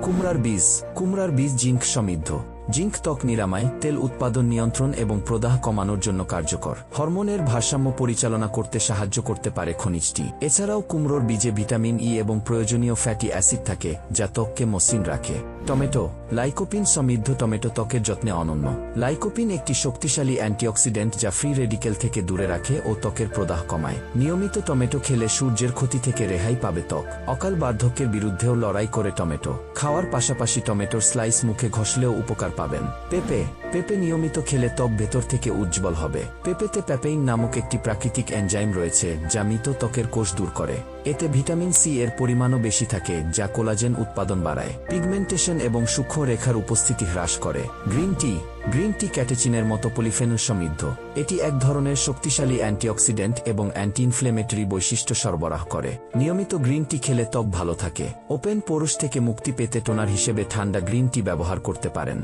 কুমড়ার বীজ জিঙ্ক সমৃদ্ধ। জিঙ্ক ত্বক নিরাময়, তেল উৎপাদন নিয়ন্ত্রণ এবং প্রদাহ কমানোর জন্য কার্যকর। হরমোনের ভারসাম্য পরিচালনা করতে সাহায্য করতে পারে খনিজটি। এছাড়াও কুমড়োর বীজে ভিটামিন ই এবং প্রয়োজনীয় ফ্যাটি অ্যাসিড থাকে, যা ত্বককে মসৃণ রাখে। টমেটো। লাইকোপিন সমৃদ্ধ টমেটো ত্বকের যত্নে অনন্য। লাইকোপিন একটি শক্তিশালী অ্যান্টিঅক্সিডেন্ট যা ফ্রি রেডিকেল থেকে দূরে রাখে ও ত্বকের প্রদাহ কমায়। নিয়মিত টমেটো খেলে সূর্যের ক্ষতি থেকে রেহাই পাবে ত্বক। অকাল বার্ধক্যের বিরুদ্ধেও লড়াই করে টমেটো। খাওয়ার পাশাপাশি টমেটোর স্লাইস মুখে ঘষলেও উপকার পাবেন। পেঁপে নিয়মিত খেলে ত্বক ভেতর থেকে উজ্জ্বল হবে। পেঁপেতে প্যাপেইন নামক একটি প্রাকৃতিক এনজাইম রয়েছে যা মৃত ত্বকের কোষ দূর করে। এতে ভিটামিন সি এর পরিমাণও বেশি থাকে, যা কোলাজেন উৎপাদন বাড়ায়। পিগমেন্টেশন এবং সূক্ষ্ম রেখার উপস্থিতি হ্রাস করে। গ্রিন টি ক্যাটেচিনের মতো পলিফেনল সমৃদ্ধ। এটি এক ধরনের শক্তিশালী অ্যান্টিঅক্সিডেন্ট এবং অ্যান্টি ইনফ্লেমেটরি বৈশিষ্ট্য সরবরাহ করে। নিয়মিত গ্রিন টি খেলে ত্বক ভালো থাকে। ওপেন পোরস থেকে মুক্তি পেতে টোনার হিসেবে ঠান্ডা গ্রিন টি ব্যবহার করতে পারেন।